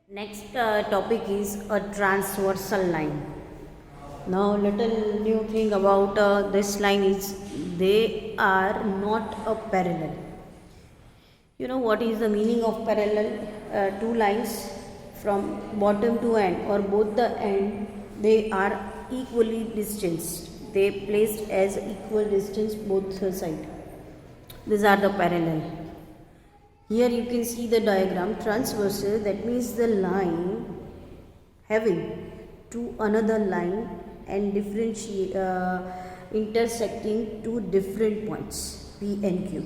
Next topic is a transversal line. Now, little new thing about this line is they are not a parallel. You know what is the meaning of parallel? Two lines from bottom to end or both the end, they are equally distanced. They placed as equal distance both side. These are the parallel. Here you can see the diagram transversal, that means the line having to another line and intersecting two different points P and Q,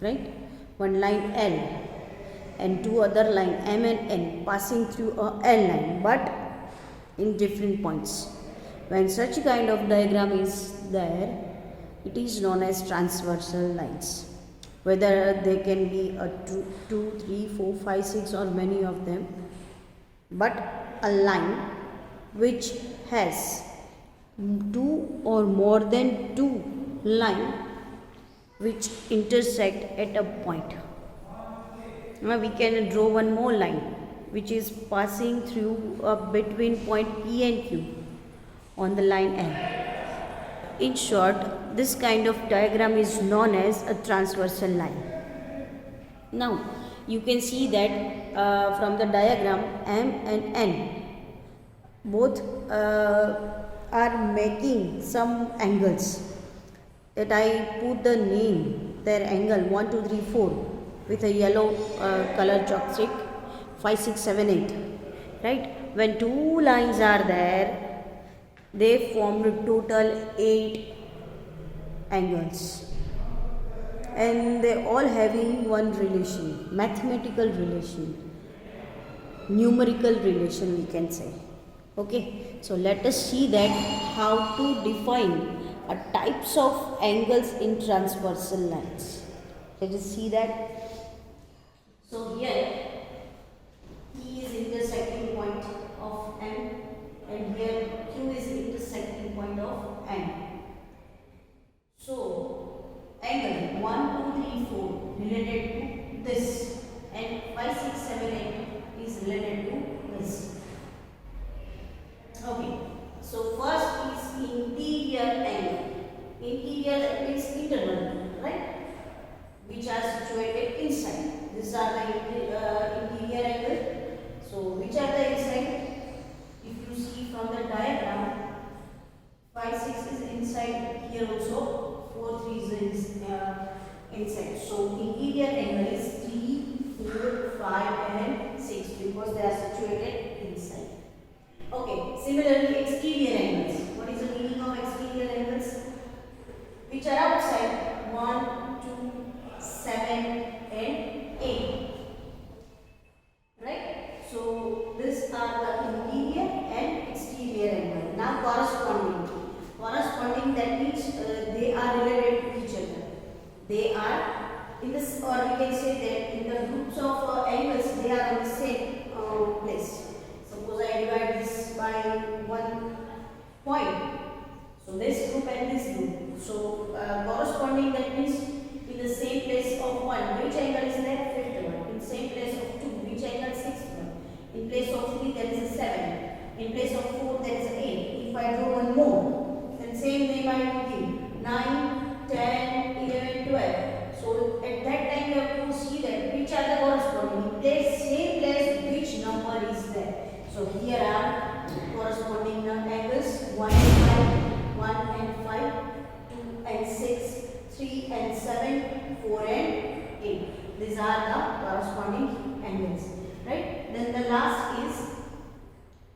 right? One line L and two other line M and N passing through a L line but in different points. When such kind of diagram is there, it is known as transversal lines. Whether they can be a 2, 3, 4, 5, 6 or many of them, but a line which has two or more than two lines which intersect at a point. Now we can draw one more line which is passing through between point P and Q on the line L. In short, this kind of diagram is known as a transversal line. Now, you can see that from the diagram M and N both are making some angles. That I put the name, their angle 1, 2, 3, 4 with a yellow color chalk stick, 5, 6, 7, 8. Right? When two lines are there, they formed total 8 angles, and they all having one relation, mathematical relation, numerical relation we can say. Okay, so let us see that how to define a types of angles in transversal lines. Let us see that. So here E is intersecting point of M and here Q is intersecting point of N. So angle 1, 2, 3, 4 related to this and 5, 6, 7, 8 is related to this. Okay, so first is interior angle. Interior means internal, right? Which are situated inside. These are the interior angle. So which are the inside? If you see from the diagram, 5, 6 is inside here also, 4, 3 is inside. So interior angle is 3, 4, 5 and 6 because they are situated inside. Okay, similarly exterior angles. What is the meaning of exterior angles? Which are outside 1, 2, 7 and 8. Right? So these are the interior and exterior angle. Now corresponding. Corresponding, that means they are related to each other. They are in this, or we can say that in the groups of angles, they are in the same place. Suppose I divide this by one point. So this group and this group. So corresponding, that means in the same place of 1, which angle is there? 5th one. In same place of 2, which angle? 6th one. In place of 3, there is a 7. In place of 4, there is a 8. If I draw one more, then same name I will give. 9, 10, 11, 12. So at that time you have to see that which are the corresponding. In place, same place, which number is there. So here are corresponding angles 1 and 5, 1 and 5, 2 and 6, 3 and 7, 4 and 8. These are the corresponding angles. Right? Then the last is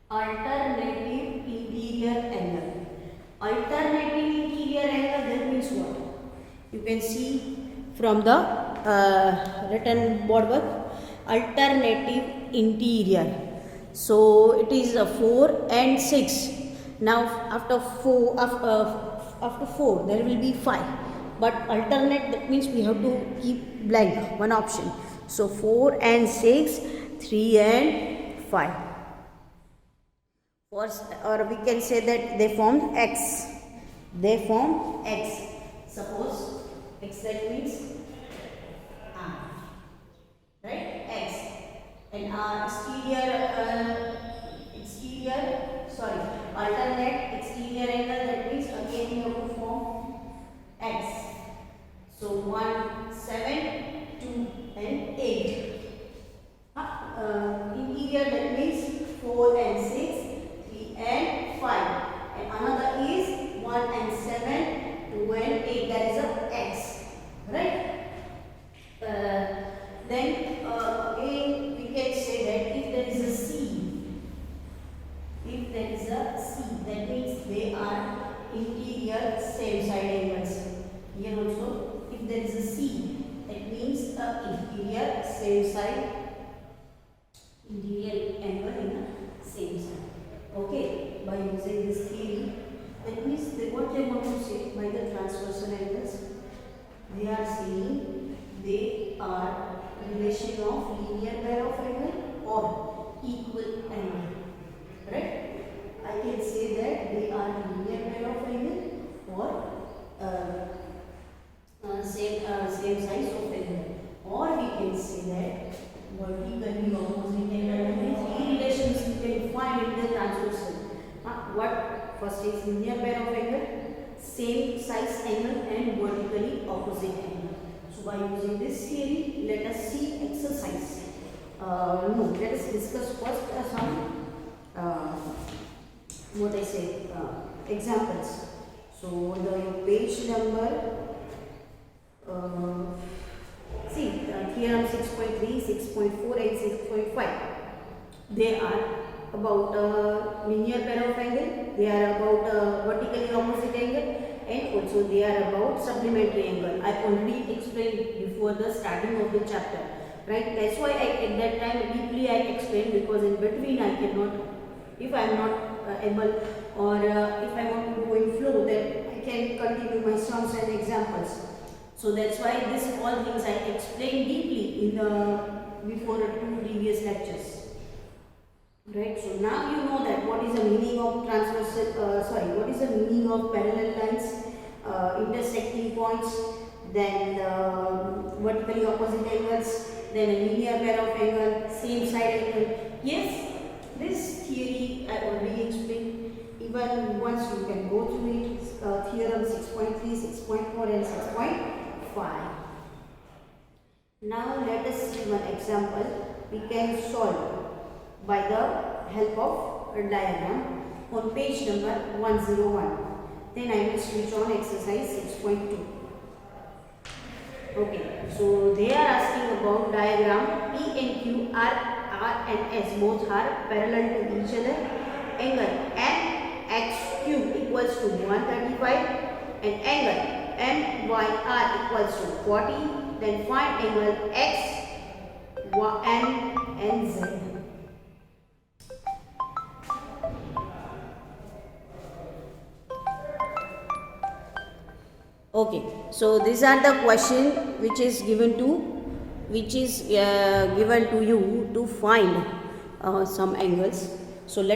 alternative interior angle. Alternative interior angle, that means what? You can see from the written board work, alternative interior. So it is a 4 and 6. Now after 4 there will be 5. But alternate, that means we have to keep blank one option. So 4 and 6, 3 and 5. First, or we can say that they form X. They form X. Suppose X, that means right, X. And exterior interior, that means 4 and 6, 3 and 5, and another is 1 and 7, 2 and 8, that is a X, right? Then again we can say that if there is a C, that means they are interior same side angles. Here also, if there is a C, that means interior same side, interior angle in the same side. Okay, by using this theory, that means what they want to say by the transversal angles, they are saying they are relation of linear pair of angle or equal angle, right? I can say that they are linear pair of angle or same size of angle, or we can say that vertically opposite angle. Three relations you can find in the transversal. What first is linear pair of angle, same size angle, and vertically opposite angle. So by using this theory, let us see exercise. Let us discuss first some examples. So the page number, theorem 6.3, 6.4 and 6.5. They are about linear pair of angle, they are about vertically opposite angle, and also they are about supplementary angle. I already explained before the starting of the chapter, right? That's why at that time deeply I explained, because in between I cannot, if I am not able, or if I want to go in flow, then I can continue my sums and examples. So that's why this all things I explained deeply in the before 2 previous lectures, right? So now you know that what is the meaning of what is the meaning of parallel lines, intersecting points, then vertically opposite angles, then a linear pair of angle, same side angle. Yes, this theory I already explained. Even once you can go through it, theorem 6.3, 6.4 and 6.5. Now let us see one example we can solve by the help of a diagram on page number 101. Then I will switch on exercise 6.2. Okay, so they are asking about diagram P and Q are R and S both are parallel to each other. Angle MX cube equals to 135 and angle MYR equals to 40. Then find angle X, Y and Z. Okay, so these are the question which is given to you to find some angles. So let